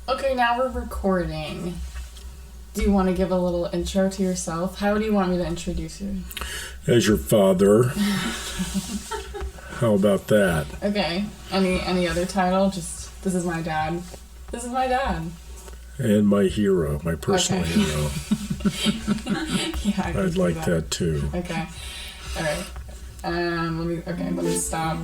Okay, now we're recording. Do you want to give a little intro to yourself? How do you want me to introduce you? As your father. How about that? Okay. Any other title? Just, this is my dad. This is my dad. And my hero, my personal hero. Yeah, I'd like that too. Okay. All right. Let me stop.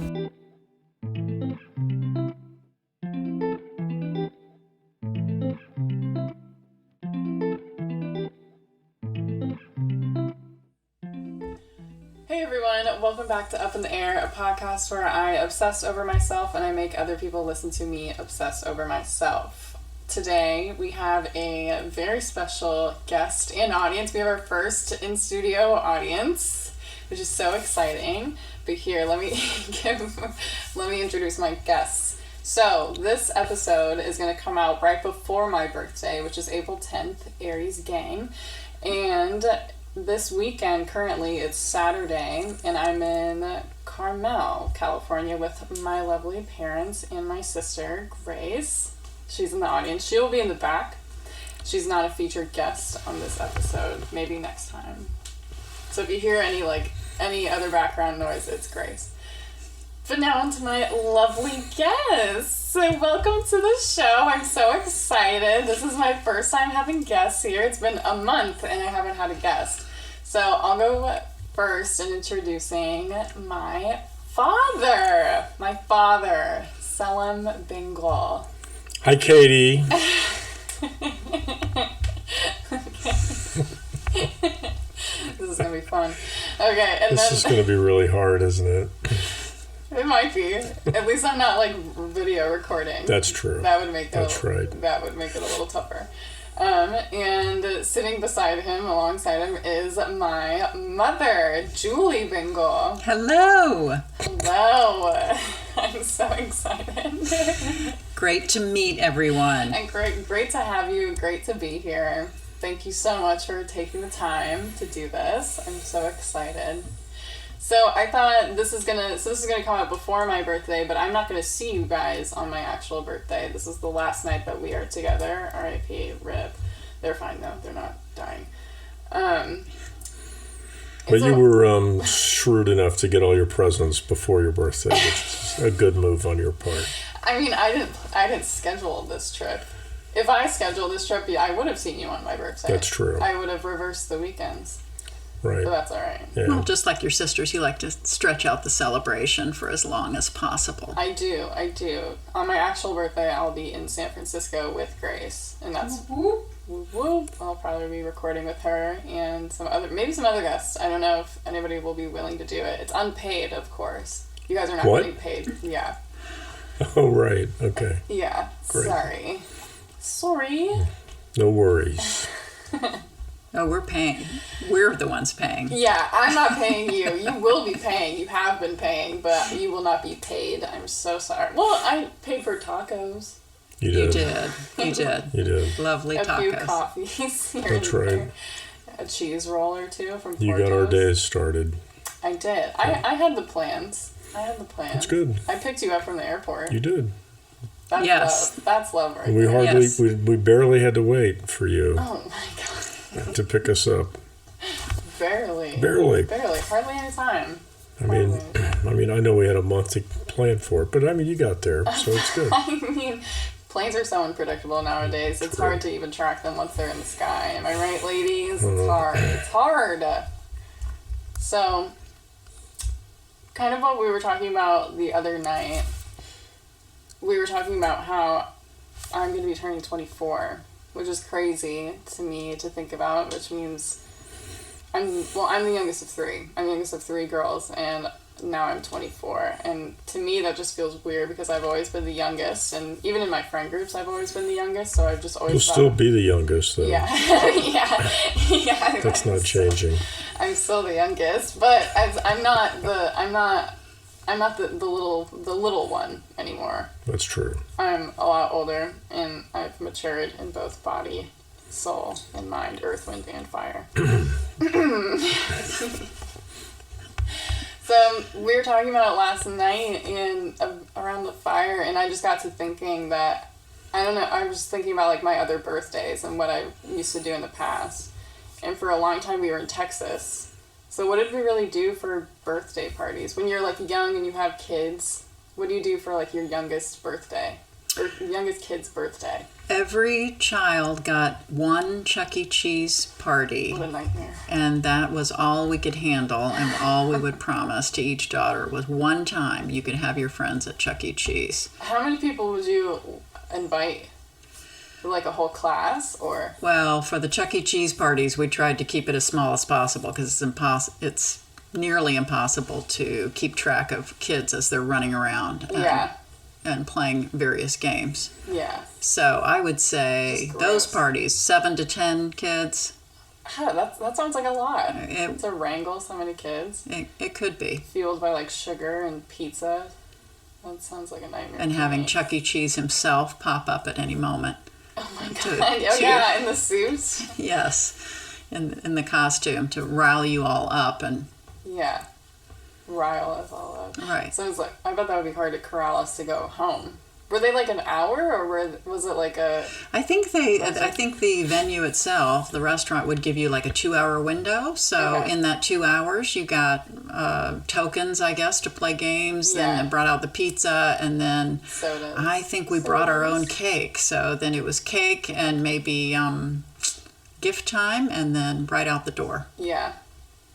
Hey everyone, welcome back to Up in the Air, a podcast where I obsess over myself and I make other people listen to me obsess over myself. Today we have a very special guest and audience. We have our first in-studio audience, which is so exciting. But here, let me introduce my guests. So this episode is going to come out right before my birthday, which is April 10th, Aries Gang. And this weekend, currently, it's Saturday, and I'm in Carmel, California, with my lovely parents and my sister, Grace. She's in the audience. She will be in the back. She's not a featured guest on this episode. Maybe next time. So if you hear any other background noise, it's Grace. But now on to my lovely guests. So welcome to the show. I'm so excited. This is my first time having guests here. It's been a month and I haven't had a guest. So I'll go first in introducing my father. Selim Bengal. Hi, Katie. This is going to be fun. Okay, and this is going to be really hard, isn't it? It might be. At least I'm not video recording. That's true. That would make That would make it a little tougher. And sitting alongside him, is my mother, Julie Bengal. Hello. Hello. I'm so excited. Great to meet everyone. And great to have you. Great to be here. Thank you so much for taking the time to do this. I'm so excited. So I thought this is gonna come out before my birthday, but I'm not gonna see you guys on my actual birthday. This is the last night that we are together. R.I.P. RIP. They're fine though. They're not dying. But you were shrewd enough to get all your presents before your birthday, which is a good move on your part. I mean, I didn't schedule this trip. If I scheduled this trip, I would have seen you on my birthday. That's true. I would have reversed the weekends. Right. But that's all right. Yeah. Well, just like your sisters, you like to stretch out the celebration for as long as possible. I do. On my actual birthday, I'll be in San Francisco with Grace, and that's whoop, whoop, whoop. I'll probably be recording with her and some other guests. I don't know if anybody will be willing to do it. It's unpaid, of course. You guys are not getting paid. Yeah. Oh, right. Okay. Yeah. Great. Sorry. No worries. Oh, we're paying. We're the ones paying. Yeah, I'm not paying you. You will be paying. You have been paying, but you will not be paid. I'm so sorry. Well, I paid for tacos. You did. You did. Lovely tacos. A few coffees here That's and right. there. A cheese roll or two from You got our days started. I did. I had the plans. That's good. I picked you up from the airport. You did. That's yes. love. That's love right We there. hardly, we barely had to wait for you. Oh my god. To pick us up. Barely. Hardly any time. I mean, I know we had a month to plan for it, but I mean, you got there, so it's good. I mean, planes are so unpredictable nowadays. It's hard to even track them once they're in the sky. Am I right, ladies? It's hard. It's hard. So, kind of what we were talking about the other night, we were talking about how I'm going to be turning 24, which is crazy to me to think about, which means I'm the youngest of three. I'm the youngest of three girls, and now I'm 24. And to me, that just feels weird because I've always been the youngest, and even in my friend groups, I've always been the youngest. So I've just always. You'll still be the youngest, though. Yeah, yeah. That's not changing. I'm still the youngest, but I'm not the little one anymore. That's true. I'm a lot older, and I've matured in both body, soul, and mind, earth, wind, and fire. So we were talking about it last night around the fire, and I just got to thinking that I don't know, I was just thinking about like my other birthdays and what I used to do in the past. And for a long time we were in Texas. So what did we really do for birthday parties? When you're like young and you have kids, what do you do for like your youngest birthday? Or youngest kid's birthday? Every child got one Chuck E. Cheese party. What a nightmare. And that was all we could handle, and all we would promise to each daughter was one time you could have your friends at Chuck E. Cheese. How many people would you invite? Like a whole class, or? Well, for the Chuck E. Cheese parties, we tried to keep it as small as possible because it's nearly impossible to keep track of kids as they're running around and playing various games. Yeah. So I would say those parties, 7 to 10 kids. That sounds like a lot. It, to wrangle so many kids. It could be. Fueled by like sugar and pizza. That sounds like a nightmare. And having Chuck E. Cheese himself pop up at any moment. Oh my god. Yeah, in the suit. Yes. In the costume to rile you all up and yeah. Rile us all up. Right. So it's like, I bet that would be hard to corral us to go home. Were they like an hour, or was it like a... I think the venue itself, the restaurant, would give you like a 2-hour window. So in that 2 hours, you got tokens, I guess, to play games. Yeah. Then brought out the pizza, and then sodas. I think we brought our own cake. So then it was cake and maybe gift time, and then right out the door. Yeah.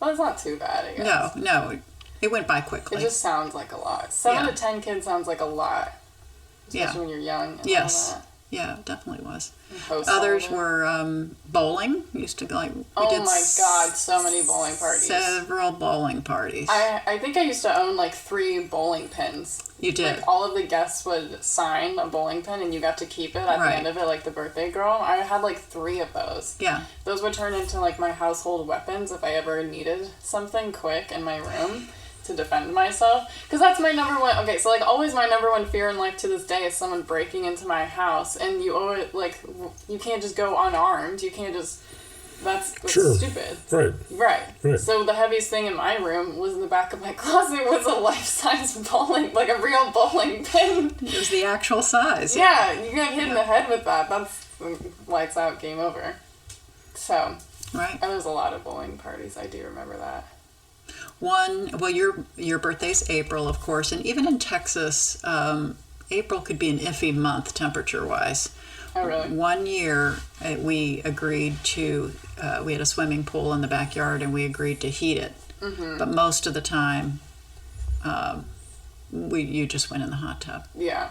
Well, it's not too bad, I guess. No. It went by quickly. It just sounds like a lot. 7 to 10 kids sounds like a lot. Especially when you're young. And yes. all that. Yeah, it definitely was. Others were bowling. Used to like. Oh my god, so many bowling parties. Several bowling parties. I think I used to own like 3 bowling pins. You did. Like all of the guests would sign a bowling pin and you got to keep it at the end of it, like the birthday girl. I had like 3 of those. Yeah. Those would turn into like my household weapons if I ever needed something quick in my room to defend myself, because that's my number one. Okay, so like always my number one fear in life to this day is someone breaking into my house, and you always like you can't just go unarmed. You can't just. That's sure. stupid. Right. So the heaviest thing in my room was in the back of my closet was a life-size bowling, like a real bowling pin. It was the actual size. Yeah, you get hit in the head with that. That's lights out, game over. So. Right. And there's a lot of bowling parties. I do remember that. Your birthday's April, of course, and even in Texas, April could be an iffy month temperature-wise. Oh, really? One year, we agreed to, we had a swimming pool in the backyard, and we agreed to heat it. Mm-hmm. But most of the time, you just went in the hot tub. Yeah.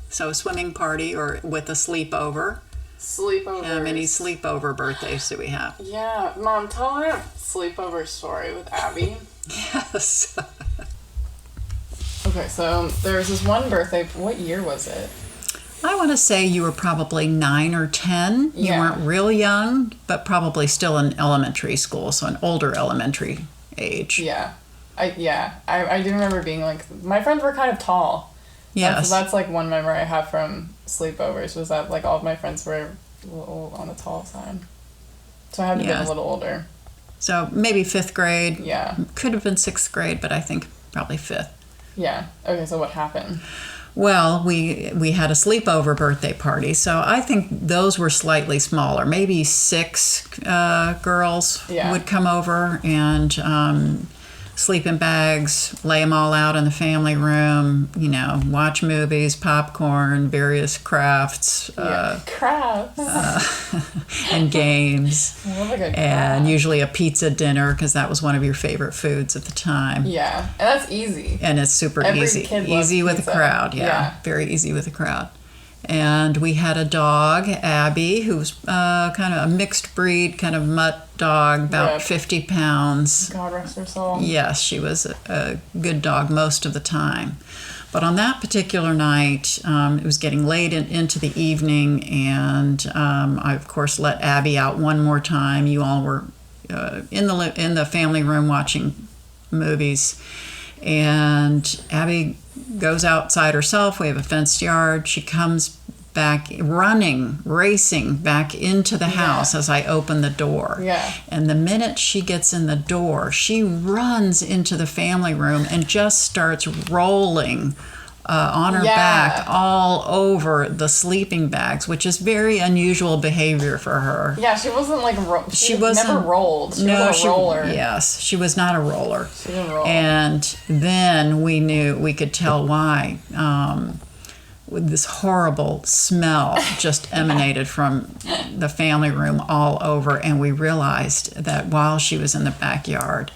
So a swimming party or with a sleepover. Sleepovers. How many sleepover birthdays do we have? Yeah. Mom, tell that sleepover story with Abby. Yes. Okay, so there was this one birthday. What year was it? I want to say you were probably 9 or 10. You weren't real young, but probably still in elementary school, so an older elementary age. Yeah. I do remember being like, my friends were kind of tall. Yes. That's like one memory I have from sleepovers was that like all of my friends were a little on the tall side. So I had to be a little older. So maybe 5th grade. Yeah. Could have been 6th grade, but I think probably 5th. Yeah. Okay, so what happened? Well, we had a sleepover birthday party, so I think those were slightly smaller. Maybe 6 girls would come over and sleep in bags, lay them all out in the family room, watch movies, popcorn, various crafts. Crafts. And games. I love a good and craft. usually a pizza dinner because that was one of your favorite foods at the time. Yeah, and that's easy. And it's super Every easy. kid Easy loves with pizza. a crowd, yeah. Very easy with a crowd. And we had a dog, Abby, who was kind of a mixed breed, kind of mutt dog, about 50 pounds. God rest her soul. Yes, she was a good dog most of the time. But on that particular night, it was getting late into the evening, and I, of course, let Abby out one more time. You all were in the family room watching movies, and Abby goes outside herself. We have a fenced yard. She comes back racing back into the house as I open the door. Yeah. And the minute she gets in the door, she runs into the family room and just starts rolling on her back all over the sleeping bags, which is very unusual behavior for her. Yeah, she wasn't like she wasn't never rolled. She was a roller. Yes, she was not a roller. She didn't roll. And then we could tell why. This horrible smell just emanated from the family room all over, and we realized that while she was in the backyard,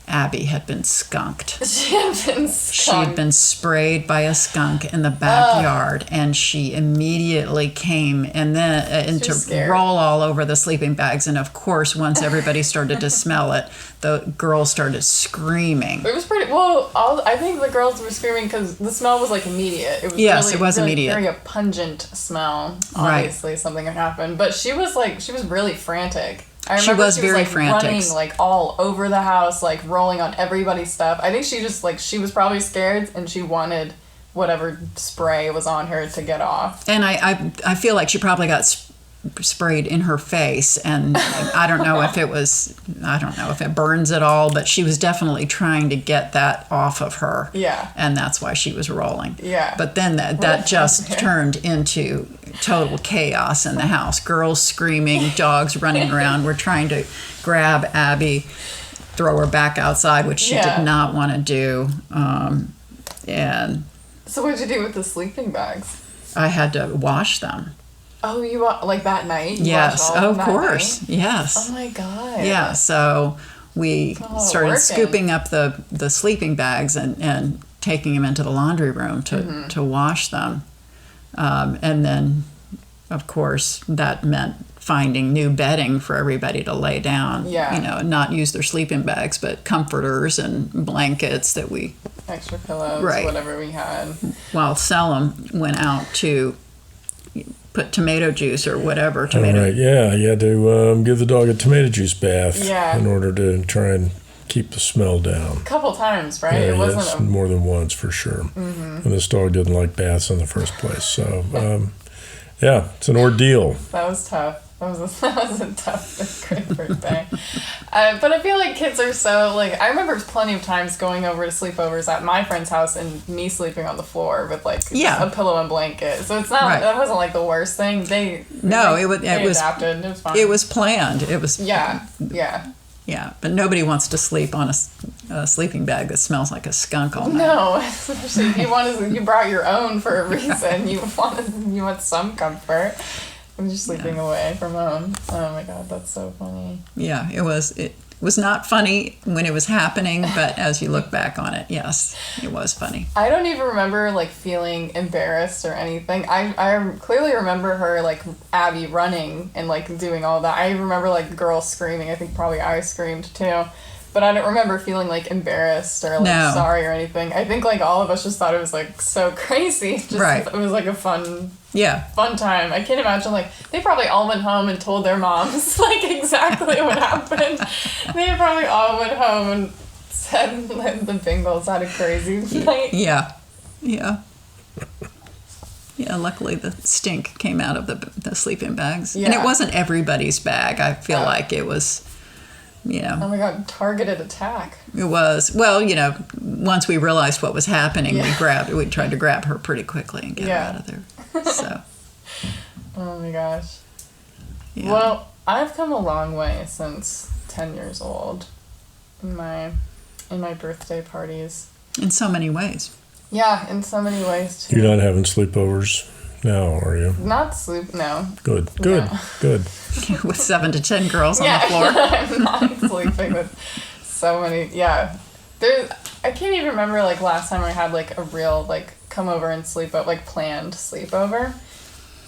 Abby had been skunked. She had been sprayed by a skunk in the backyard, and she immediately came and then to roll all over the sleeping bags. And of course, once everybody started to smell it, the girls started screaming. It was pretty well. I think the girls were screaming because the smell was like immediate. It was it was immediate. Very a pungent smell. Obviously, something had happened, but she was really frantic. I remember she was very frantic, running like all over the house, like rolling on everybody's stuff. I think she just she was probably scared and she wanted whatever spray was on her to get off. And I feel like she probably got sprayed in her face, and I don't know if it burns at all, but she was definitely trying to get that off of her. Yeah. And that's why she was rolling. Yeah. But then that just turned into total chaos in the house. Girls screaming, dogs running around. We're trying to grab Abby, throw her back outside, which she did not want to do. And so what did you do with the sleeping bags? I had to wash them. Oh, you like that night? Yes, of course. Yes. Oh my God. Yeah, so we started scooping up the sleeping bags and taking them into the laundry room to wash them. And then, of course, that meant finding new bedding for everybody to lay down. Yeah. Not use their sleeping bags, but comforters and blankets that we... Extra pillows, whatever we had. While Selim went out to put tomato juice or whatever. All right, yeah. You had to give the dog a tomato juice bath in order to try and keep the smell down. A couple times, right? Yeah, it wasn't more than once for sure. Mm-hmm. And this dog didn't like baths in the first place. So, it's an ordeal. That was tough. That was a tough, great birthday. But I feel like kids are so, I remember plenty of times going over to sleepovers at my friend's house and me sleeping on the floor with, a pillow and blanket. So it's not, that wasn't, the worst thing. They adapted. It was fine. It was planned. It was... Yeah. Yeah, but nobody wants to sleep on a sleeping bag that smells like a skunk all night. No, especially if you brought your own for a reason. You want some comfort. I'm just sleeping away from home. Oh my God, that's so funny. Yeah, it was not funny when it was happening, but as you look back on it, yes, it was funny. I don't even remember feeling embarrassed or anything. I clearly remember her Abby running and doing all that. I remember girls screaming. I think probably I screamed too. But I don't remember feeling embarrassed or sorry or anything. I think all of us just thought it was so crazy. It was a fun time. I can't imagine they probably all went home and told their moms exactly what happened. They probably all went home and said the Bingals had a crazy night. Yeah. Yeah, luckily the stink came out of the sleeping bags. Yeah. And it wasn't everybody's bag. I feel like it was... Oh my God, targeted attack. It was. Well, once we realized what was happening, we tried to grab her pretty quickly and get her out of there. So. Oh my gosh. Yeah. Well, I've come a long way since 10 years old in my birthday parties. In so many ways. Yeah, in so many ways too. You're not having sleepovers now, are you? No. Good. With 7 to 10 girls on the floor. I'm not sleeping with so many. Yeah. I can't even remember last time I had a real come over and sleep over, planned sleepover.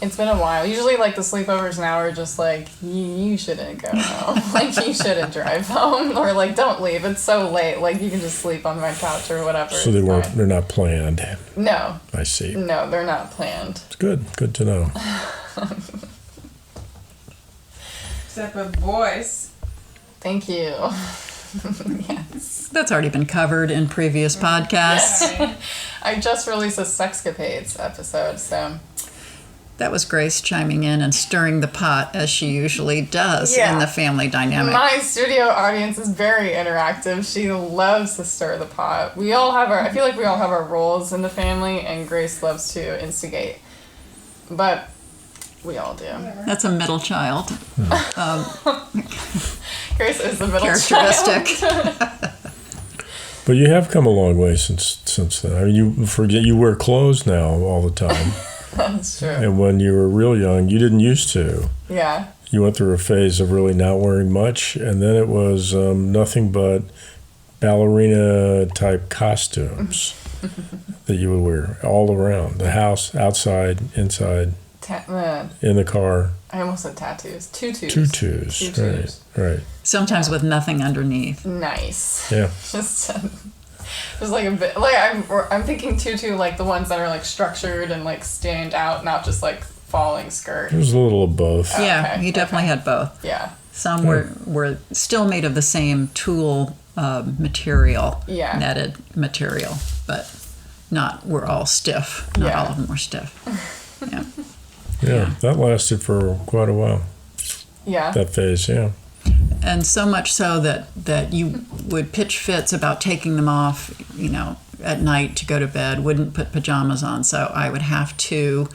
It's been a while. Usually the sleepovers now are just you shouldn't go home. You shouldn't drive home or don't leave. It's so late. You can just sleep on my couch or whatever. So they're not planned. No. I see. No, they're not planned. It's good to know. Except for boys. Thank you. Yes. That's already been covered in previous podcasts. I just released a Sexcapades episode, so That was Grace chiming in and stirring the pot as she usually does Yeah. in the family dynamic. My studio audience is very interactive. She loves to stir the pot. I feel like we all have our roles in the family, and Grace loves to instigate. But we all do. That's a middle child Grace is the middle characteristic. child. But you have come a long way since then. I mean, you wear clothes now all the time. That's true. And when you were real young, you didn't used to. Yeah. You went through a phase of really not wearing much, and then it was nothing but ballerina type costumes that you would wear all around the house, outside, inside, in the car. I almost said tattoos. Tutus. Tutus. Right. Sometimes with nothing underneath. Nice. Yeah. Just like a bit, like I'm thinking tutu, like the ones that are like structured and like stand out, not just like falling skirt. There's a little of both. Yeah, Okay, you definitely had both. Yeah. Some were still made of the same tulle material, Yeah. netted material, but we're all stiff. Not Yeah. all of them were stiff. Yeah. Yeah, that lasted for quite a while, Yeah. that phase, yeah. And so much so that you would pitch fits about taking them off, at night to go to bed, wouldn't put pajamas on. So I would have to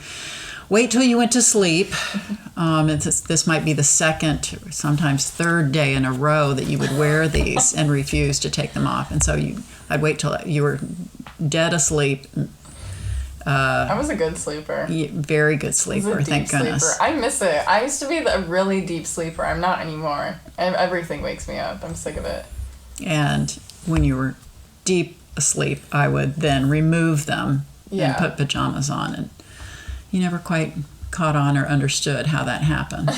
wait till you went to sleep. This might be the second, sometimes third day in a row that you would wear these and refuse to take them off. And so I'd wait till you were dead asleep. I was a good sleeper. Very good I was sleeper, a thank deep goodness. sleeper. I miss it. I used to be a really deep sleeper. I'm not anymore. Everything wakes me up. I'm sick of it. And when you were deep asleep, I would then remove them Yeah. and put pajamas on. And you never quite caught on or understood how that happened.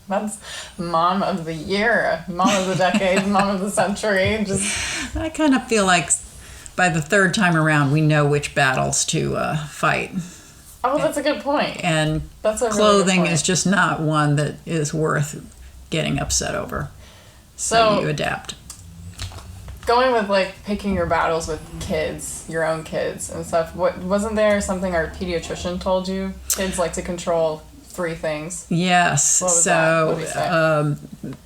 That's mom of the year, mom of the decade, mom of the century. Just I kind of feel like by the third time around, we know which battles to fight. that's a good point. And That's a really good clothing point. is just not one that is worth getting upset over. So you adapt. Going with like picking your battles with kids, your own kids and stuff. Wasn't there something our pediatrician told you? Kids like to control 3 things. Yes. What was that? What did he say?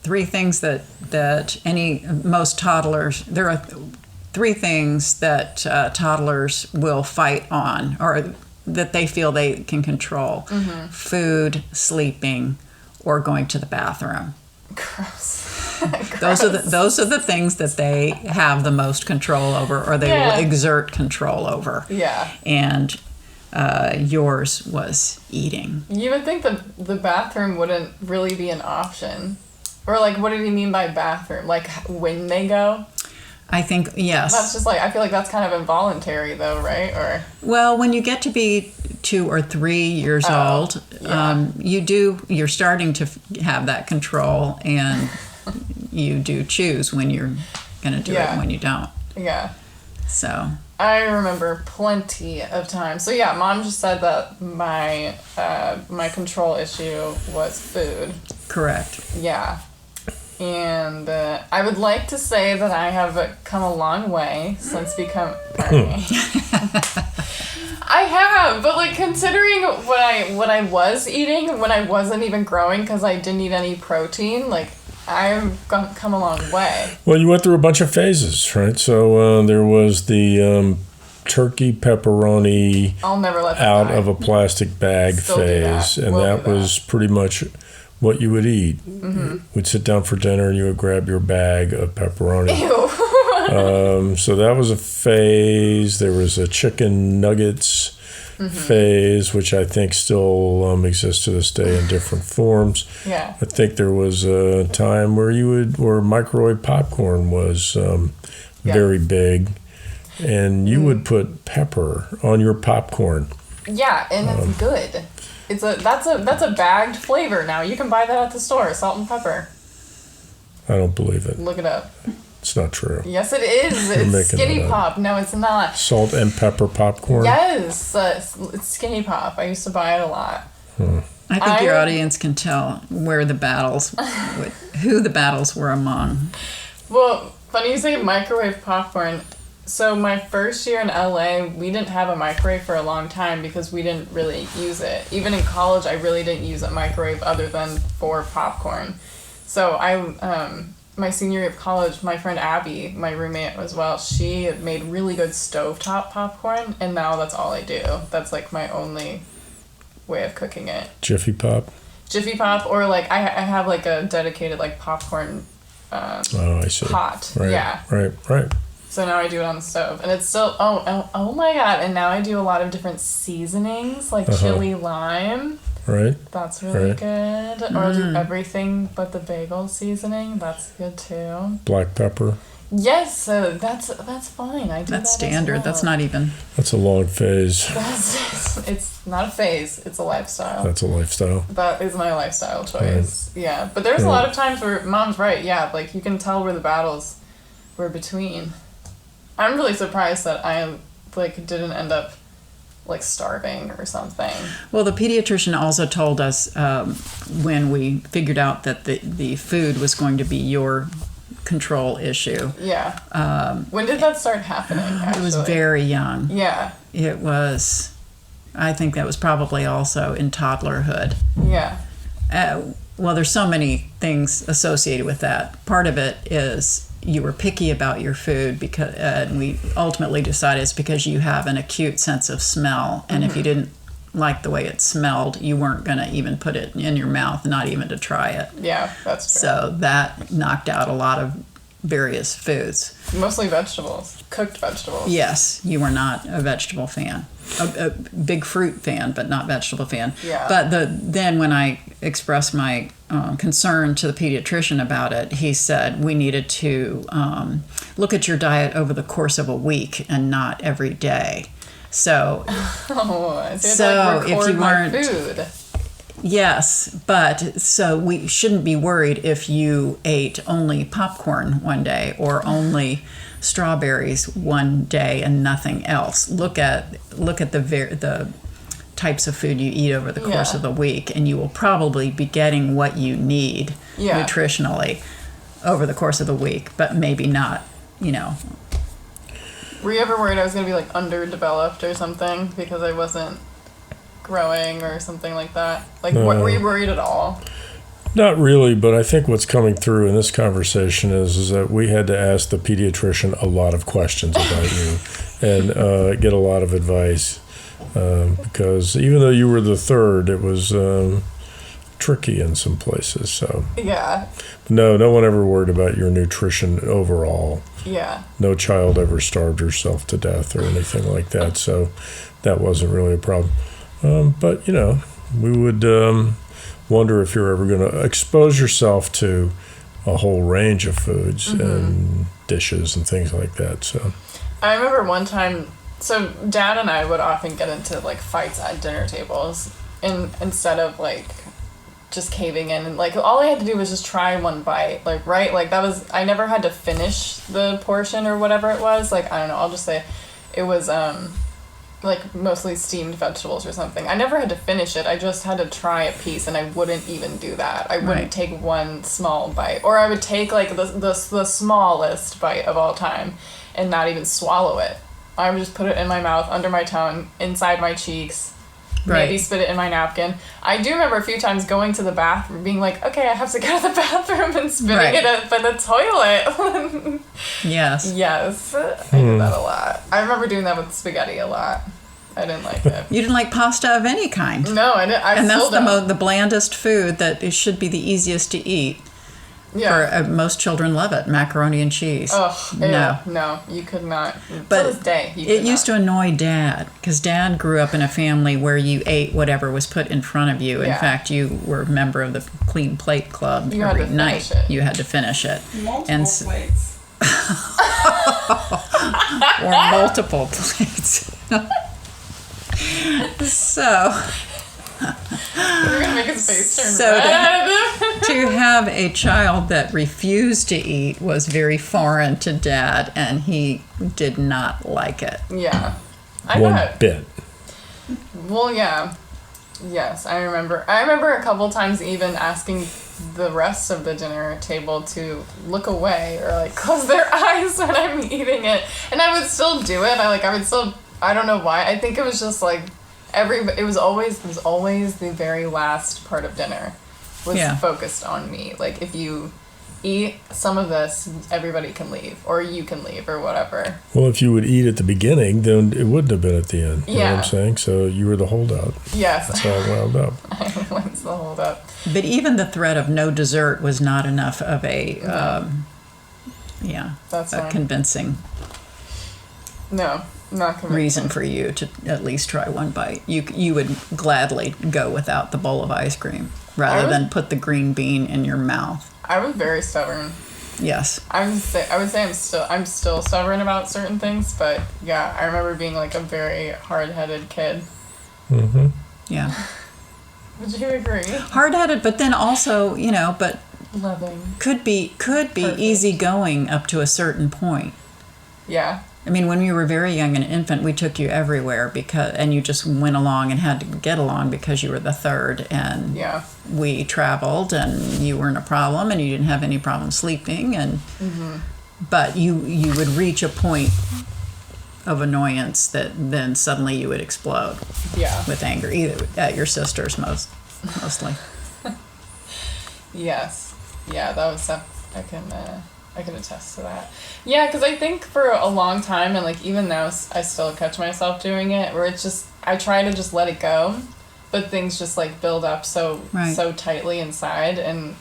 3 things that most toddlers, there are 3 things that toddlers will fight on, or that they feel they can control: food, sleeping, or going to the bathroom. Gross. Those are the things that they have the most control over, or they Yeah. will exert control over. Yeah. And yours was eating. You would think the bathroom wouldn't really be an option. Or like, what did he mean by bathroom? Like when they go? I think, yes. That's just like, I feel like that's kind of involuntary though, right? Or Well, when you get to be 2 or 3 years old, yeah. you're starting to have that control, and you do choose when you're going to do it Yeah. and when you don't. yeah. So, I remember plenty of times. So yeah, mom just said that my control issue was food. correct. Yeah. And I would like to say that I have come a long way since pardon me. I have, but like considering what I was eating when I wasn't even growing because I didn't eat any protein, like I've come a long way. Well, you went through a bunch of phases, right? So there was the turkey pepperoni I'll never let that out die. of a plastic bag Still do that. phase, and Will that do that. was pretty much what you would eat. Mm-hmm. We'd sit down for dinner, and you would grab your bag of pepperoni. Ew. So that was a phase. There was a chicken nuggets phase, which I think still exists to this day in different forms. Yeah. I think there was a time where microwave popcorn was very big, and you would put pepper on your popcorn. Yeah, and it's good. That's a bagged flavor now. You can buy that at the store, salt and pepper. I don't believe it. Look it up. It's not true. Yes, it is. You're It's making Skinny that up. Pop. No, it's not. Salt and pepper popcorn. Yes, it's Skinny Pop. I used to buy it a lot. I think your audience can tell where the battles, who the battles were among. Well, funny you say microwave popcorn. So my first year in LA, we didn't have a microwave for a long time because we didn't really use it. Even in college, I really didn't use a microwave other than for popcorn. So my senior year of college, my friend Abby, my roommate as well, she made really good stovetop popcorn, and now that's all I do. That's like my only way of cooking it. Jiffy Pop. Jiffy Pop, or like I have like a dedicated like popcorn I see. pot. Right. Yeah. Right. So now I do it on the stove, and it's still oh my god! And now I do a lot of different seasonings like chili lime. Right. That's really Right. good. Or I'll do everything but the bagel seasoning. That's good too. Black pepper. Yes, that's fine. I do that That's as standard. well. That's not even. That's a long phase. It's not a phase. It's a lifestyle. That's a lifestyle. That is my lifestyle choice. Yeah, but there's a lot of times where Mom's right. Yeah, like you can tell where the battles were between. I'm really surprised that I like didn't end up like starving or something. Well, the pediatrician also told us when we figured out that the food was going to be your control issue. Yeah. When did that start happening? Actually? It was very young. Yeah. It was. I think that was probably also in toddlerhood. Yeah. Well, there's so many things associated with that. Part of it is you were picky about your food because, and we ultimately decided it's because you have an acute sense of smell, and if you didn't like the way it smelled, you weren't going to even put it in your mouth, not even to try it. Yeah, that's true. So that knocked out a lot of various foods. Mostly vegetables, cooked vegetables. Yes, you were not a vegetable fan. A big fruit fan, but not vegetable fan. Yeah. But then when I expressed my concern to the pediatrician about it, he said we needed to look at your diet over the course of a week and not every day. So, So if you weren't, food. yes, but so we shouldn't be worried if you ate only popcorn one day or only strawberries one day and nothing else. Look at the types of food you eat over the course of the week, and you will probably be getting what you need nutritionally over the course of the week, but maybe not, Were you ever worried I was going to be like underdeveloped or something because I wasn't growing or something like that? Like, were you worried at all? Not really, but I think what's coming through in this conversation is that we had to ask the pediatrician a lot of questions about you and get a lot of advice because even though you were the third, it was tricky in some places. So Yeah. no one ever worried about your nutrition overall. Yeah. No child ever starved herself to death or anything like that, so that wasn't really a problem. But we would wonder if you're ever going to expose yourself to a whole range of foods and dishes and things like that. So I remember one time, so Dad and I would often get into like fights at dinner tables, and instead of like just caving in, and like all I had to do was just try one bite, like that was, I never had to finish the portion or whatever it was. Like, I don't know, I'll just say it was like mostly steamed vegetables or something. I never had to finish it. I just had to try a piece, and I wouldn't even do that. I wouldn't take one small bite, or I would take like the smallest bite of all time and not even swallow it. I would just put it in my mouth, under my tongue, inside my cheeks, maybe spit it in my napkin. I do remember a few times going to the bathroom, being like, okay, I have to go to the bathroom, and spitting it up in the toilet. Yes. Yes, I did that a lot. I remember doing that with spaghetti a lot. I didn't like it. You didn't like pasta of any kind. No, I didn't. And that's still don't. the blandest food that it should be the easiest to eat. Yeah. For most children love it, macaroni and cheese. Ugh, no, you could not. But to this day, it used to annoy Dad because Dad grew up in a family where you ate whatever was put in front of you. In fact, you were a member of the Clean Plate Club. Every night you had to finish it. Multiple plates. Or multiple plates. So We're gonna make his face turn So red. to have a child that refused to eat was very foreign to Dad, and he did not like it. Yeah, I one bet. bit. Well, yeah. Yes, I remember. I remember a couple times even asking the rest of the dinner table to look away or like close their eyes when I'm eating it. And I would still do it. I don't know why. I think it was just like it was always the very last part of dinner was focused on me. Like, if you eat some of this, everybody can leave, or you can leave, or whatever. Well, if you would eat at the beginning, then it wouldn't have been at the end. You know what I'm saying? So you were the holdout. Yes. That's how it wound up. I was the holdout. But even the threat of no dessert was not enough of a, That's a fine. convincing No, not convincing. reason for you to at least try one bite. You would gladly go without the bowl of ice cream rather than put the green bean in your mouth. I was very stubborn. Yes. I would say I'm still stubborn about certain things, but yeah, I remember being like a very hard-headed kid. Mm-hmm. Yeah. Would you agree? Hard-headed, but then also, but Loving. could be Perfect. easygoing up to a certain point. Yeah. I mean, when you were very young, an infant, we took you everywhere and you just went along and had to get along because you were the third, and Yeah. we traveled and you weren't a problem and you didn't have any problem sleeping, and but you would reach a point of annoyance that then suddenly you would explode Yeah. with anger, either at your sisters mostly. Yes. Yeah, that was I can attest to that. Yeah, because I think for a long time, and like even now, I still catch myself doing it, where it's just, I try to just let it go, but things just like build up so tightly inside, and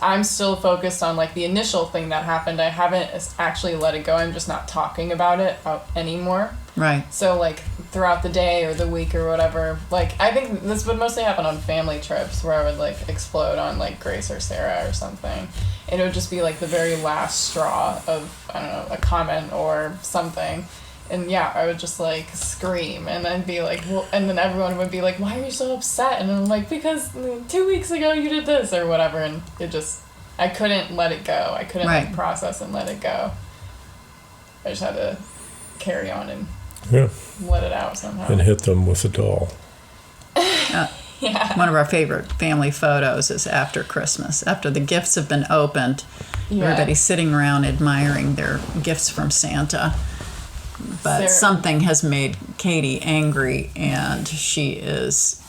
I'm still focused on like the initial thing that happened. I haven't actually let it go. I'm just not talking about it anymore. Right. So like throughout the day or the week or whatever, like I think this would mostly happen on family trips where I would like explode on like Grace or Sarah or something. And it would just be like the very last straw of, I don't know, a comment or something. And yeah, I would just like scream and then be like, well, and then everyone would be like, why are you so upset? And I'm like, because 2 weeks ago you did this or whatever. And it just, I couldn't let it go. I couldn't like process and let it go. I just had to carry on and let it out somehow. And hit them with a doll. Yeah. One of our favorite family photos is after Christmas. After the gifts have been opened, everybody's sitting around admiring their gifts from Santa. But something has made Katie angry, and she is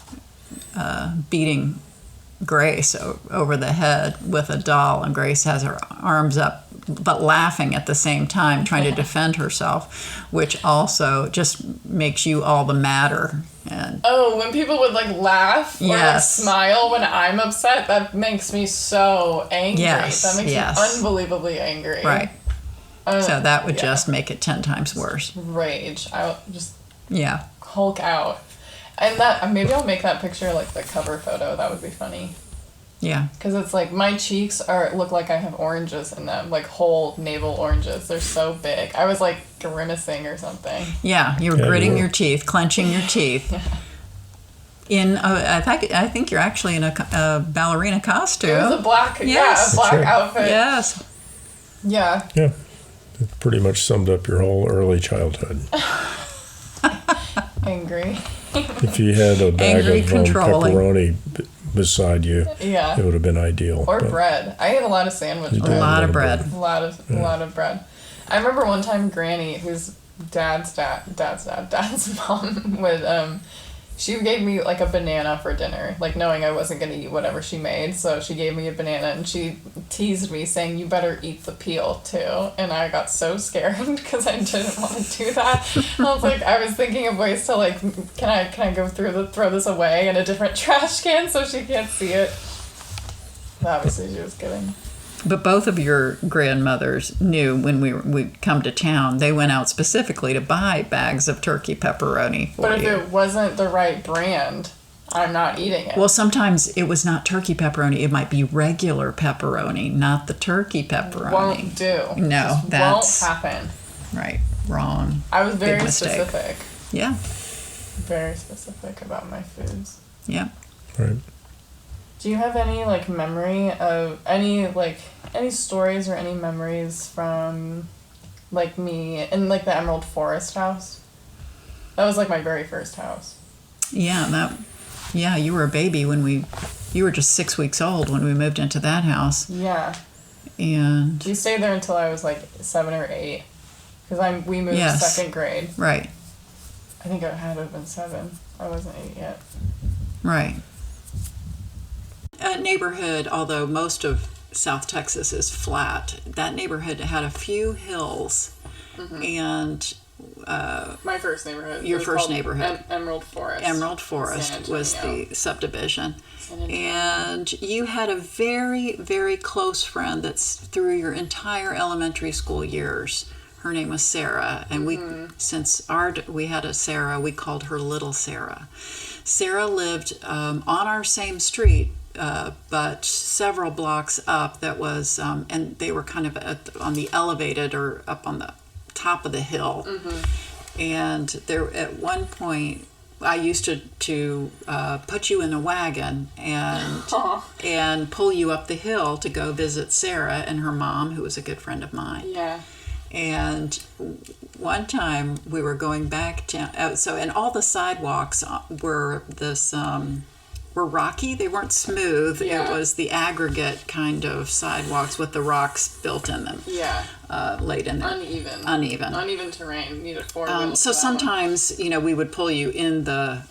beating Grace over the head with a doll, and Grace has her arms up but laughing at the same time, trying to defend herself, which also just makes you all the madder. And when people would like laugh or like, smile when I'm upset, that makes me so angry. Yes, That makes me unbelievably angry. Right. So that would just make it 10 times worse. Rage. I would just Yeah. Hulk out. And that maybe I'll make that picture like the cover photo. That would be funny. Yeah. Because it's like my cheeks look like I have oranges in them, like whole navel oranges. They're so big. I was like grimacing or something. Yeah, you were gritting your teeth, clenching your teeth. I think you're actually in a ballerina costume. It was a black, Yes. a black outfit. Yes. Yeah. Yeah. It pretty much summed up your whole early childhood. Angry. If you had a bag Angry, of controlling. pepperoni beside you, Yeah. it would have been ideal. Or but bread. I ate a lot of sandwiches. You did A lot of bread. A lot of bread. I remember one time Granny, who's dad's mom, would she gave me like a banana for dinner, like knowing I wasn't gonna eat whatever she made, so she gave me a banana and she teased me saying, "You better eat the peel too." And I got so scared because I didn't want to do that. I was like, I was thinking of ways to like, can I go throw this away in a different trash can so she can't see it. But obviously she was kidding. But both of your grandmothers knew when we'd come to town, they went out specifically to buy bags of turkey pepperoni for But if you. it wasn't the right brand, I'm not eating it. Well, sometimes it was not turkey pepperoni. It might be regular pepperoni, not the turkey pepperoni. Won't do. No, Just that's won't happen. right. Wrong. I was very Big mistake. specific. Yeah. Very specific about my foods. Yeah. Right. Do you have any like memory of any stories or any memories from like me in like the Emerald Forest house? That was like my very first house. Yeah. You were a baby when we you were just 6 weeks old when we moved into that house. Yeah. And We stayed there until I was like 7 or 8. Because we moved Yes. 2nd grade. right, I think it had to have been 7. I wasn't 8 yet. right. A neighborhood, although most of South Texas is flat, that neighborhood had a few hills. And My first neighborhood. Your It was first called neighborhood. Emerald Forest. Emerald Forest San was Antonio. the subdivision. San Antonio. And you had a very, very close friend that's through your entire elementary school years. Her name was Sarah, and since we had a Sarah, we called her Little Sarah. Sarah lived on our same street, but several blocks up. That was, and they were kind of on the elevated or up on the top of the hill. And there, at one point, I used to put you in a wagon and pull you up the hill to go visit Sarah and her mom, who was a good friend of mine. Yeah. And one time we were going back down, and all the sidewalks were were rocky. They weren't smooth. Yeah. It was the aggregate kind of sidewalks with the rocks built in them, Yeah. laid in there. Uneven. Uneven terrain. Needed 4 wheels. So sometimes, we would pull you in the,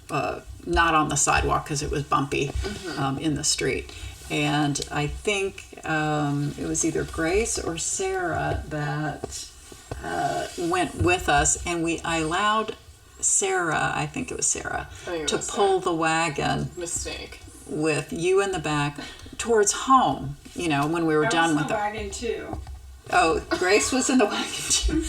not on the sidewalk because it was bumpy, in the street. And I think it was either Grace or Sarah that went with us, and I allowed Sarah, I think it was Sarah, think it to was pull the wagon Mistake. with you in the back towards home, when we were done with the it. wagon too. Oh, Grace was in the wagon too.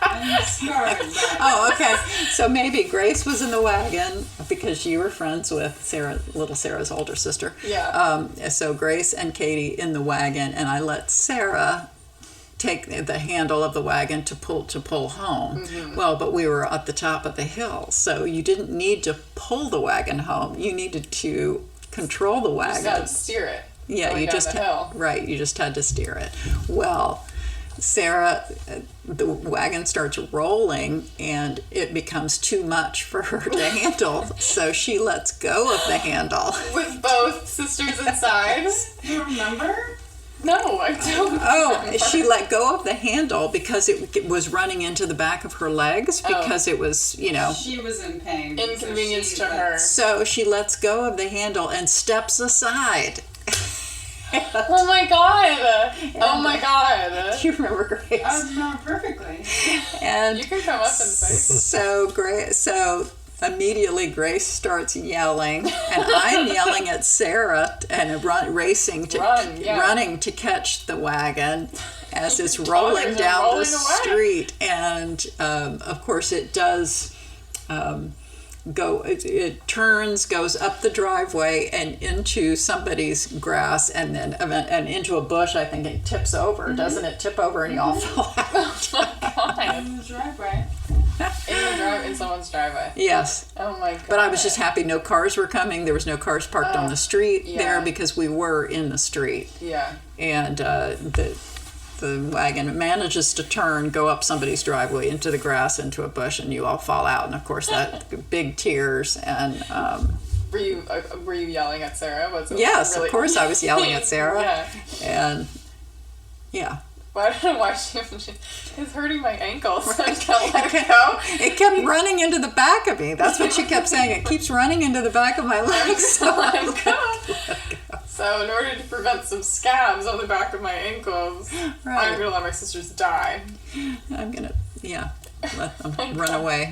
I'm scarred. But Oh, okay. So maybe Grace was in the wagon because you were friends with little Sarah's older sister. Yeah. So Grace and Katie in the wagon, and I let Sarah take the handle of the wagon to pull home. Well, but we were at the top of the hill, so you didn't need to pull the wagon home. You needed to control the Just wagon. gotta steer it. Yeah, going you down just the hill. right. You just had to steer it. Well, Sarah, the wagon starts rolling, and it becomes too much for her to handle. So she lets go of the handle. With both sisters inside. do you remember? No, I don't. Oh, she let go of the handle because it was running into the back of her legs because it was, She was in pain. so Inconvenience she to her. So she lets go of the handle and steps aside. Oh my god! Oh my god! Do you remember Grace? I remember perfectly. And You can come up and say. So immediately Grace starts yelling, and I'm yelling at Sarah and running to catch the wagon as it's rolling Daughters are down rolling the away. street. And of course it does go. It turns, goes up the driveway and into somebody's grass, and then into a bush. I think it tips over. Doesn't it tip over and you all fall out? In the driveway. In someone's driveway. Yes. Oh my god. But I was just happy no cars were coming. There was no cars parked on the street there because we were in the street. Yeah. And the wagon manages to go up somebody's driveway into the grass, into a bush, and you all fall out. And of course, that big tears. And Were you yelling at Sarah? Was it yes, really- of course, I was yelling at Sarah. Yeah. And yeah. Well, I don't know why it's hurting my ankles. So I can't let it go. It kept running into the back of me. That's what she kept saying. It keeps running into the back of my legs. So Let it go. So in order to prevent some scabs on the back of my ankles, Right. I'm gonna let my sisters die. I'm gonna, let them run away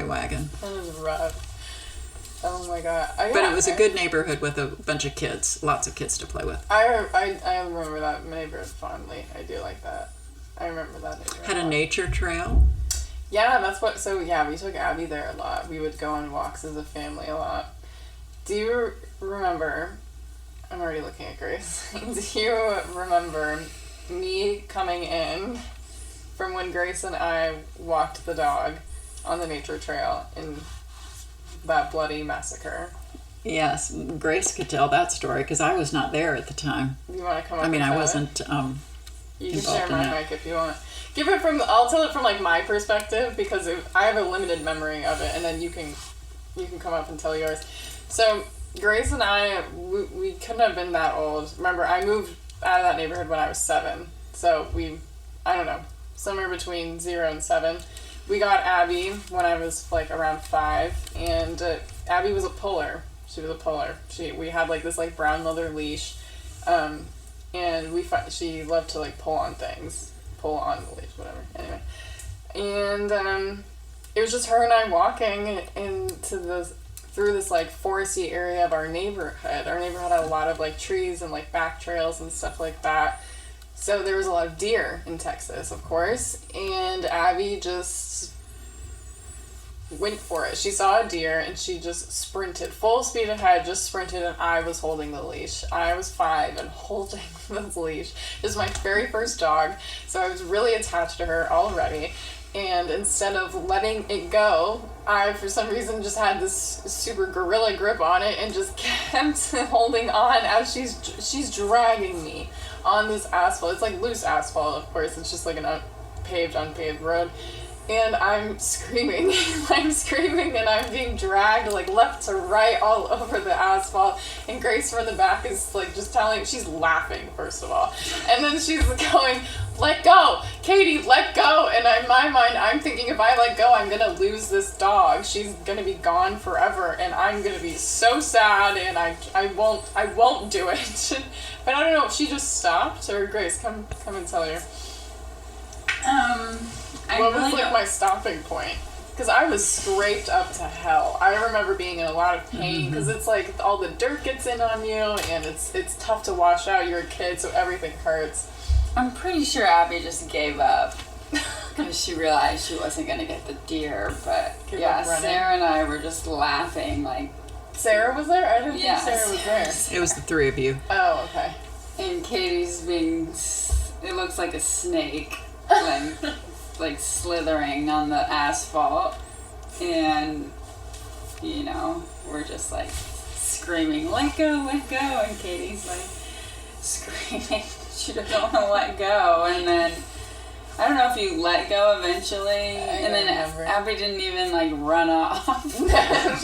wagon. That is rough. Oh my god. But it was a good neighborhood with a bunch of kids, lots of kids to play with. I remember that neighborhood fondly. I do like that. I remember that neighborhood. Had a nature trail. Yeah, that's what. So yeah, we took Abby there a lot. We would go on walks as a family a lot. Do you remember? I'm already looking at Grace. Do you remember me coming in from when Grace and I walked the dog on the nature trail in that bloody massacre? Yes, Grace could tell that story because I was not there at the time. You want to come up? I mean, and I tell it? wasn't. You can involved share in my it. mic if you want. I'll tell it from like my perspective because I have a limited memory of it, and then you can come up and tell yours. So Grace and I, we couldn't have been that old. Remember, I moved out of that neighborhood when I was 7. So I don't know, somewhere between 0 and 7. We got Abby when I was like around 5, and Abby was a puller. She was a puller. We had like this like brown leather leash, and she loved to like pull on things, pull on the leash, whatever. Anyway, and it was just her and I walking through this like foresty area of our neighborhood. Our neighborhood had a lot of like trees and like back trails and stuff like that. So there was a lot of deer in Texas, of course, and Abby just went for it. She saw a deer and she just sprinted, full speed ahead, just sprinted, and I was holding the leash. I was 5 and holding this leash. It was my very first dog, so I was really attached to her already. And instead of letting it go, I, for some reason, just had this super gorilla grip on it and just kept holding on as she's dragging me on this asphalt. It's like loose asphalt, of course. It's just like an unpaved road. And I'm screaming. And I'm being dragged like left to right all over the asphalt. And Grace from the back is like just she's laughing, first of all. And then she's going, "Let go, Katie, let go." And in my mind, I'm thinking, if I let go, I'm gonna lose this dog. She's gonna be gone forever, and I'm gonna be so sad, and I won't do it. But I don't know, she just stopped, or Grace, come and tell her. What was like my stopping point? Because I was scraped up to hell. I remember being in a lot of pain because it's like all the dirt gets in on you, and it's tough to wash out. You're a kid, so everything hurts. I'm pretty sure Abby just gave up because she realized she wasn't going to get the deer. But yeah, Sarah and I were just laughing. Like, Sarah was there? I didn't think Sarah was there. It was the 3 of you. Oh, okay. And Katie's being, it looks like a snake, like slithering on the asphalt. And, you know, we're just like screaming, "Let go, let go." And Katie's like screaming. She doesn't want to let go, and then I don't know if you let go eventually, and then Abby didn't even like run off.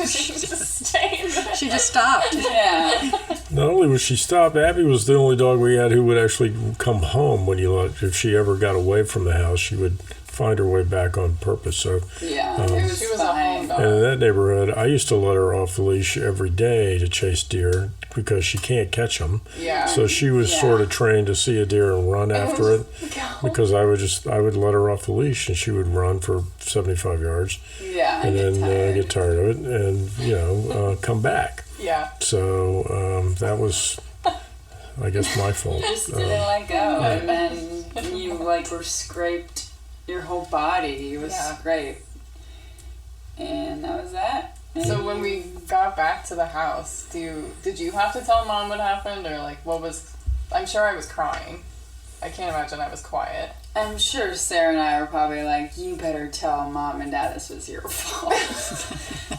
She just stayed. She just stopped. Yeah. Not only was she stopped, Abby was the only dog we had who would actually come home if she ever got away from the house. She would find her way back on purpose. So yeah, she was a home dog. And in that neighborhood, I used to let her off the leash every day to chase deer because she can't catch them. Yeah. So she was sort of trained to see a deer and run after it because I would let her off the leash and she would run for 75 yards. Yeah. And then get tired of it and come back. Yeah. So that was, I guess, my fault. You just didn't let go, and then you like were scraped. Your whole body was scraped. And that was that. And so when we got back to the house, did you have to tell Mom what happened, or like I'm sure I was crying. I can't imagine I was quiet. I'm sure Sarah and I were probably like, "You better tell Mom and Dad this was your fault."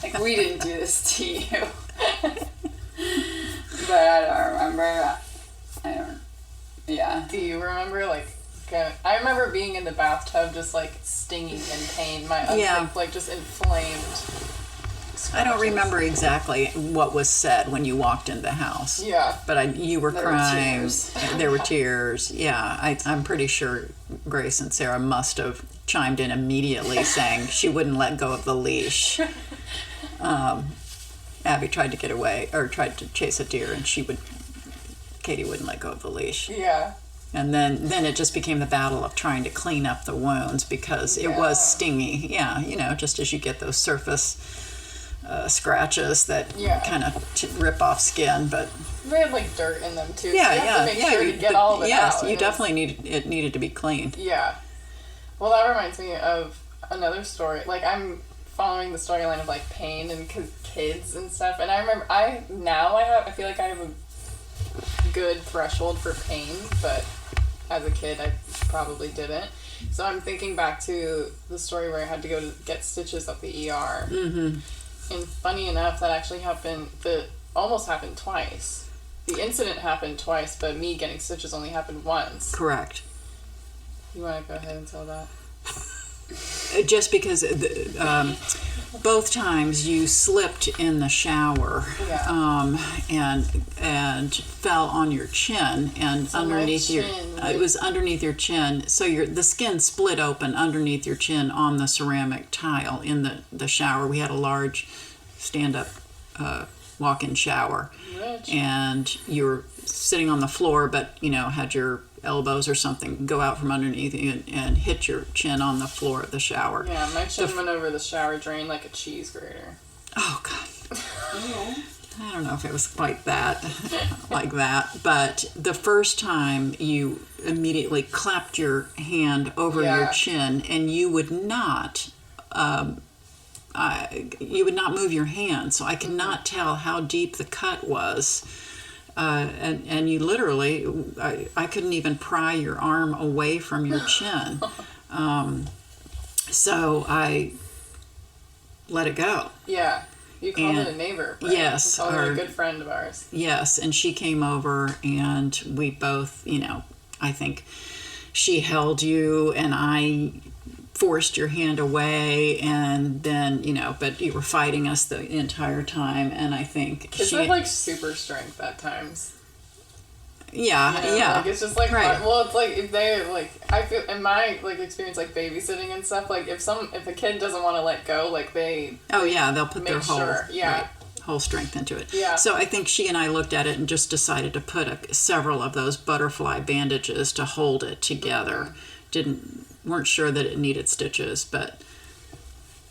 Like, we didn't do this to you. But I don't remember. Yeah. Do you remember I remember being in the bathtub just like stinging in pain. My like just inflamed. I don't remember exactly what was said when you walked in the house. Yeah. But you were crying. Were tears. There were tears. Yeah. I'm pretty sure Grace and Sarah must have chimed in immediately saying she wouldn't let go of the leash. Abby tried to get away, or tried to chase a deer, and Katie wouldn't let go of the leash. Yeah. And then it just became the battle of trying to clean up the wounds because it was stingy. Yeah, just as you get those surface scratches that kind of rip off skin, but they had like dirt in them too. Yeah, so you have to make sure to get all of it out. Yes, you definitely needed to be cleaned. Yeah. Well, that reminds me of another story. Like, I'm following the storyline of like pain and kids and stuff, and I remember I feel like I have a good threshold for pain, but as a kid I probably didn't. So I'm thinking back to the story where I had to go to get stitches at the ER. Mm-hmm. And funny enough, that actually almost happened twice. The incident happened twice, but me getting stitches only happened once. Correct. You want to go ahead and tell that? Just because both times you slipped in the shower, Yeah. and fell on your chin, and on my underneath your chin, it was underneath your chin, so the skin split open underneath your chin on the ceramic tile in the shower. We had a large stand-up walk-in shower, Rich. and you were sitting on the floor, but had your elbows or something go out from underneath you and hit your chin on the floor of the shower. Yeah, my chin went over the shower drain like a cheese grater. Oh God. I don't know if it was quite that, like that, but the first time you immediately clapped your hand over your Yeah. chin, and you would not move your hand, so I could not tell how deep the cut was. And you literally, I couldn't even pry your arm away from your chin. So I let it go. Yeah. You called And- it a neighbor. Right? yes, You called it or- a good friend of ours. Yes, and she came over, and we both, I think she held you, and I forced your hand away, and then, but you were fighting us the entire time, and I think Is she, that like super strength at times? yeah, You know, yeah. Like it's just like Right. well, it's like if they like I feel in my like experience like babysitting and stuff like if a kid doesn't want to let go like they Oh yeah, they'll put their make whole sure, yeah. whole strength into it. Yeah. So I think she and I looked at it and just decided to put several of those butterfly bandages to hold it together. Weren't sure that it needed stitches, but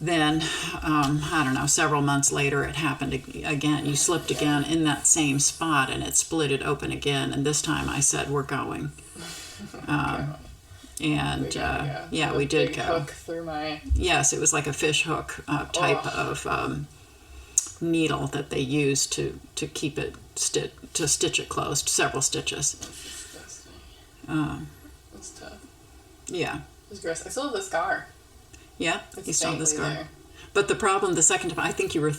then I don't know. Several months later, it happened again. You slipped again in that same spot, and it split it open again. And this time, I said, "We're going." And yeah, we did big go. hook through my Yes, it was like a fish hook type of needle that they use to keep it to stitch it closed, several stitches. It's tough. Yeah, It was gross. I still have the scar. yeah, It's you saw the faintly scar. there. But the problem, the second time, I think you were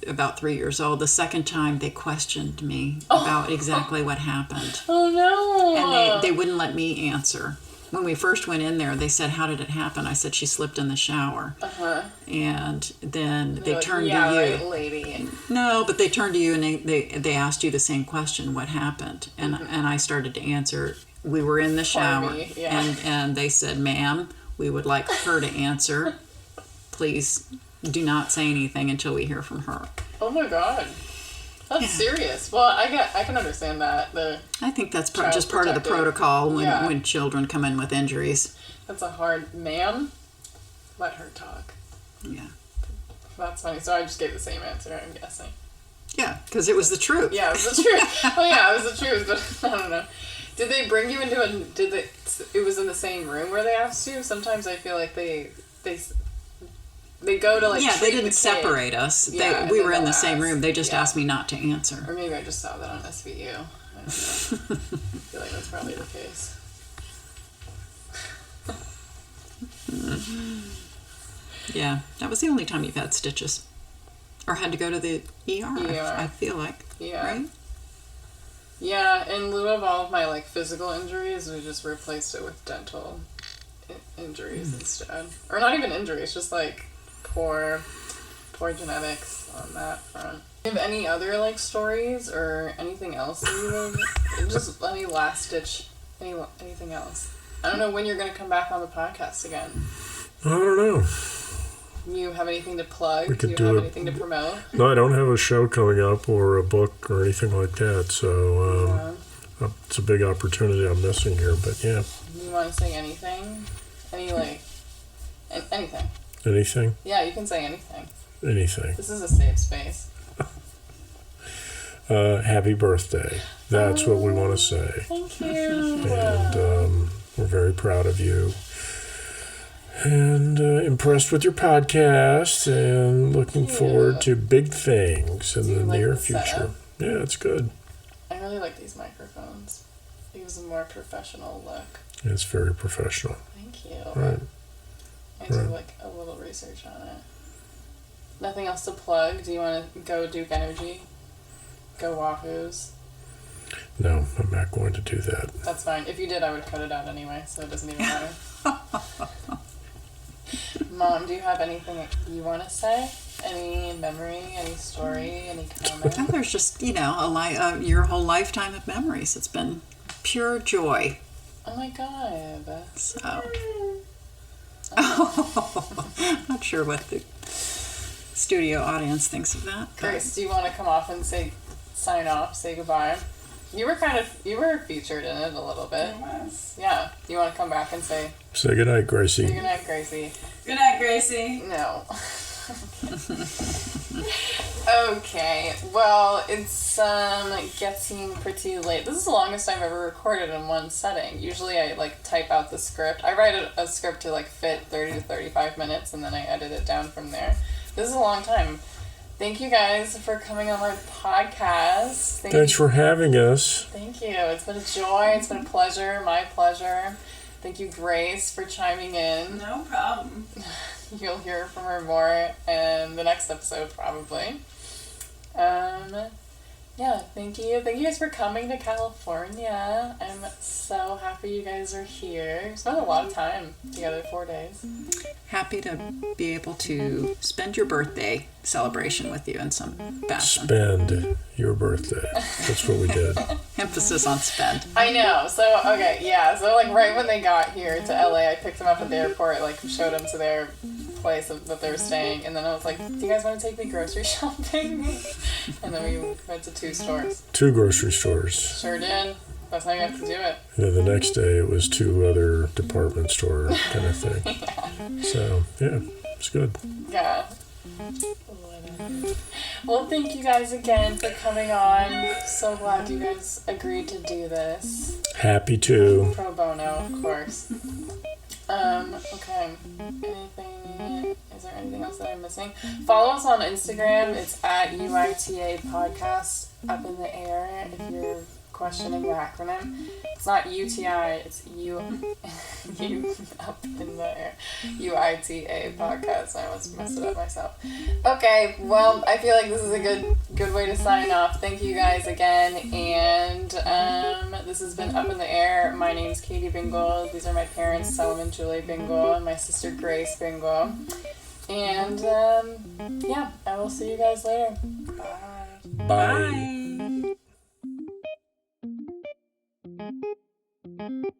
about 3 years old. The second time, they questioned me about exactly what happened, Oh no! and they wouldn't let me answer. When we first went in there, they said, "How did it happen?" I said, "She slipped in the shower." And then they They're like, turned yeah, to you. right, lady. No, but they turned to you and they asked you the same question, what happened? And I started to answer, we were in the shower. me, yeah. And they said, "Ma'am, we would like her to answer. Please do not say anything until we hear from her." Oh my god. That's serious. Well, I can understand that. I think that's Child just part of the protective. protocol when, Yeah. when children come in with injuries. That's a hard ma'am. Let her talk. Yeah. That's funny. So I just gave the same answer, I'm guessing. Yeah, because it was the truth. Yeah, it was the truth. Well, yeah, it was the truth, but I don't know. Did they bring you into it was in the same room where they asked you? Sometimes I feel like they go to like Yeah, they treat the didn't kid. separate us. Yeah, and We then were in they'll the same ask. room. They just Yeah. asked me not to answer. Or maybe I just saw that on SVU. I don't know. I feel like that's probably the case. Yeah, that was the only time you've had stitches. Or had to go to the ER, ER. I feel like. Yeah. Right? Yeah, in lieu of all of my like physical injuries, we just replaced it with dental injuries instead. Or not even injuries, just like poor genetics on that front. Do you have any other like stories or anything else that you would just any last ditch anything else? I don't know when you're gonna come back on the podcast again. I don't know. You have anything to plug? We Do could you do have it. anything to promote? No, I don't have a show coming up or a book or anything like that. So it's a big opportunity I'm missing here. But yeah, Do you want to say anything? Any like anything? anything, Yeah, you can say anything. anything. This is a safe space. Happy birthday. That's what we want to say. Thank you. And we're very proud of you. And impressed with your podcast and looking forward to big things in Do you the like near the future. setup? Yeah, it's good. I really like these microphones. It gives a more professional look. It's very professional. Thank you. Right. I do Right. like a little research on it. Nothing else to plug? Do you want to go Duke Energy? Go Wahoos? No, I'm not going to do that. That's fine. If you did, I would cut it out anyway, so it doesn't even matter. Mom, do you have anything you want to say? Any memory, any story, any comment? And there's just, your whole lifetime of memories. It's been pure joy. Oh my god. So, I'm not sure what the studio audience thinks of that. Grace, do you want to come off and sign off, say goodbye? You were featured in it a little bit. Yes. Yeah. You want to come back and say Goodnight, Gracie. good night, Gracie? Good night, Gracie. No. Okay. Well, it's getting pretty late. This is the longest I've ever recorded in one setting. Usually I type out the script. I write a script to fit 30 to 35 minutes and then I edit it down from there. This is a long time. Thank you guys for coming on my podcast. Thanks for having us. Thank you. It's been a joy. It's been a pleasure. My pleasure. Thank you, Grace, for chiming in. No problem. You'll hear from her more in the next episode, probably. Yeah, thank you. Thank you guys for coming to California. I'm so happy you guys are here. We spent a lot of time together, 4 days. Happy to be able to spend your birthday celebration with you in some fashion. Spend your birthday. That's what we did. Emphasis on spend. I know. So, okay, yeah. So, right when they got here to LA, I picked them up at the airport, showed them to their place that they were staying, and then I was like, do you guys want to take me grocery shopping? And then we went to 2 stores. 2 grocery stores. Sure did. That's how you have to do it. And then the next day it was 2 other department store kind of thing. Yeah. So, yeah, it's good. Yeah. Whatever. Well, thank you guys again for coming on. So glad you guys agreed to do this. Happy to. Pro bono, of course. Okay. Is there anything else that I'm missing? Follow us on Instagram. It's at UITA Podcast, up in the air, if you're questioning the acronym. It's not UTI, it's U up in the air. UITA Podcast. I almost messed it up myself. Okay, well, I feel like this is a good way to sign off. Thank you guys again, and this has been Up in the Air. My name's Katie Bingle. These are my parents, Solomon Julie Bingle, and my sister Grace Bingle. And yeah, I will see you guys later. Bye. Bye. Bye.